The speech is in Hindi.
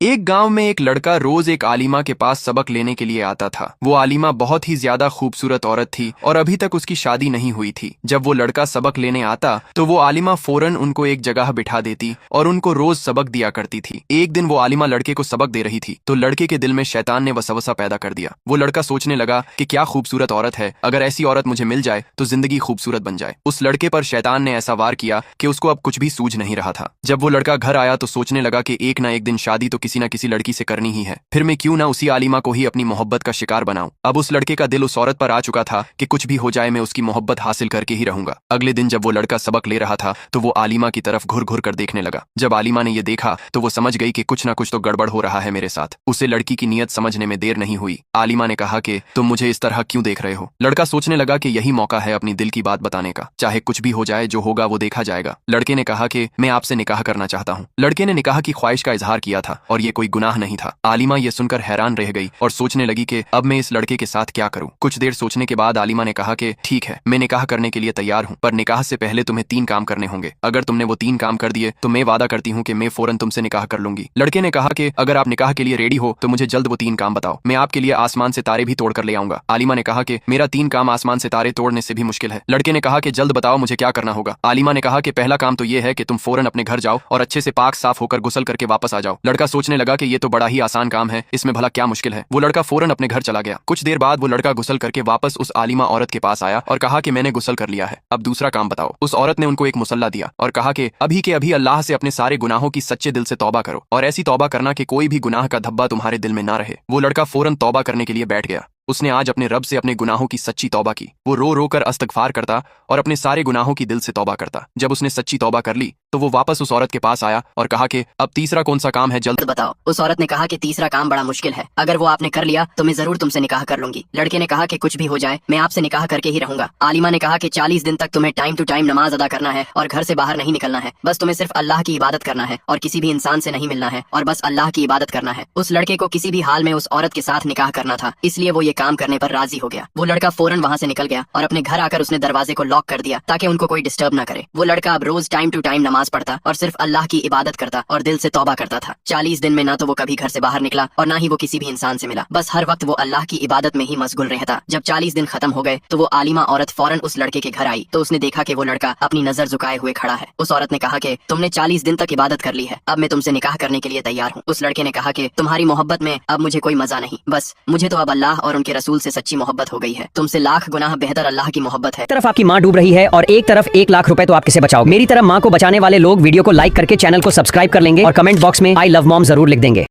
एक गांव में एक लड़का रोज एक आलिमा के पास सबक लेने के लिए आता था। वो आलिमा बहुत ही ज्यादा खूबसूरत औरत थी और अभी तक उसकी शादी नहीं हुई थी। जब वो लड़का सबक लेने आता तो वो आलिमा फौरन उनको एक जगह बिठा देती और उनको रोज सबक दिया करती थी। एक दिन वो आलिमा लड़के को सबक दे रही थी तो लड़के के दिल में शैतान ने वसवसा पैदा कर दिया। वो लड़का सोचने लगा कि क्या खूबसूरत औरत है, अगर ऐसी औरत मुझे मिल जाए तो जिंदगी खूबसूरत बन जाए। उस लड़के पर शैतान ने ऐसा वार किया कि उसको अब कुछ भी सूझ नहीं रहा था। जब वो लड़का घर आया तो सोचने लगा कि एक ना एक दिन शादी तो किसी न किसी लड़की से करनी ही है, फिर मैं क्यों ना उसी आलिमा को ही अपनी मोहब्बत का शिकार बनाऊं। अब उस लड़के का दिल उस औरत पर आ चुका था कि कुछ भी हो जाए मैं उसकी मोहब्बत हासिल करके ही रहूंगा। अगले दिन जब वो लड़का सबक ले रहा था तो वो आलिमा की तरफ घुर घुर कर देखने लगा। जब आलिमा ने यह देखा तो वो समझ गई कि कुछ ना कुछ तो गड़बड़ हो रहा है मेरे साथ। उसे लड़की की नीयत समझने में देर नहीं हुई। आलिमा ने कहा कि तुम मुझे इस तरह क्यों देख रहे हो। लड़का सोचने लगा कि यही मौका है अपनी दिल की बात बताने का, चाहे कुछ भी हो जाए, जो होगा वो देखा जाएगा। लड़के ने कहा कि मैं आपसे निकाह करना चाहता हूँ। लड़के ने निकाह की ख्वाहिश का इजहार किया था और ये कोई गुनाह नहीं था। आलिमा ये सुनकर हैरान रह गई और सोचने लगी कि अब मैं इस लड़के के साथ क्या करूं। कुछ देर सोचने के बाद आलिमा ने कहा कि ठीक है, मैं निकाह करने के लिए तैयार हूं, पर निकाह से पहले तुम्हें 3 काम करने होंगे। अगर तुमने वो 3 काम कर दिए तो मैं वादा करती हूं कि मैं फौरन तुमसे निकाह कर लूंगी। लड़के ने कहा कि अगर आप निकाह के लिए रेडी हो तो मुझे जल्द वो 3 काम बताओ, मैं आपके लिए आसमान से तारे भी तोड़ कर ले आऊंगा। आलिमा ने कहा कि मेरा 3 काम आसमान से तारे तोड़ने से भी मुश्किल है। लड़के ने कहा कि जल्द बताओ मुझे क्या करना होगा। आलिमा ने कहा कि पहला काम तो ये है कि तुम फौरन अपने घर जाओ और अच्छे से पाक साफ होकर गुस्ल करके वापस आ जाओ। लड़का सोचने लगा कि ये तो बड़ा ही आसान काम है, इसमें भला क्या मुश्किल है। वो लड़का फौरन अपने घर चला गया। कुछ देर बाद वो लड़का गुस्ल करके वापस उस आलिमा औरत के पास आया और कहा कि मैंने गुस्ल कर लिया है, अब दूसरा काम बताओ। उस औरत ने उनको एक मुसल्ला दिया और कहा कि अभी के अभी अल्लाह से अपने सारे गुनाहों की सच्चे दिल से तौबा करो और ऐसी तौबा करना कि कोई भी गुनाह का धब्बा तुम्हारे दिल में ना रहे। वो लड़का फौरन तौबा करने के लिए बैठ गया। उसने आज अपने रब से अपने गुनाहों की सच्ची तौबा की। वो रो रो कर इस्तगफार करता और अपने सारे गुनाहों की दिल से तौबा करता। जब उसने सच्ची तौबा कर ली तो वो वापस उस औरत के पास आया और कहा कि अब तीसरा कौन सा काम है, जल्द बताओ। उस औरत ने कहा कि तीसरा काम बड़ा मुश्किल है, अगर वो आपने कर लिया तो मैं जरूर तुमसे निकाह कर लूंगी। लड़के ने कहा कि कुछ भी हो जाए मैं आपसे निकाह करके ही रहूंगा। आलिमा ने कहा कि 40 दिन तक तुम्हें टाइम टू टाइम नमाज अदा करना है और घर से बाहर नहीं निकलना है। बस तुम्हें सिर्फ अल्लाह की इबादत करना है और किसी भी इंसान से नहीं मिलना है और बस अल्लाह की इबादत करना है। उस लड़के को किसी भी हाल में उस औरत के साथ निकाह करना था, इसलिए वो ये काम करने पर राजी हो गया। वो लड़का फौरन वहाँ से निकल गया और अपने घर आकर उसने दरवाजे को लॉक कर दिया ताकि उनको कोई डिस्टर्ब ना करे। वो लड़का अब रोज टाइम टू टाइम नमाज पढ़ता और सिर्फ अल्लाह की इबादत करता और दिल से तौबा करता था। 40 दिन में ना तो वो कभी घर से बाहर निकला और ना ही वो किसी भी इंसान से मिला। बस हर वक्त वो अल्लाह की इबादत में ही मशगूल रहता। जब 40 दिन खत्म हो गए तो वो आलिमा औरत फौरन उस लड़के के घर आई तो उसने देखा कि वो लड़का अपनी नजर झुकाए हुए खड़ा है। उस औरत ने कहा कि तुमने 40 दिन तक इबादत कर ली है, अब मैं तुमसे निकाह करने के लिए तैयार हूँ। उस लड़के ने कहा कि तुम्हारी मोहब्बत में अब मुझे कोई मजा नहीं, बस मुझे तो अब अल्लाह और उनके रसूल से सच्ची मोहब्बत हो गई है। तुमसे लाख गुनाह बेहतर अल्लाह की मोहब्बत है। तरफ आपकी माँ डूब रही है और एक तरफ 1 लाख रुपए तो आप किसे बचाओगे। मेरी तरह माँ को बचाने वाले लोग वीडियो को लाइक करके चैनल को सब्सक्राइब कर लेंगे और कमेंट बॉक्स में आई लव मॉम जरूर लिख देंगे।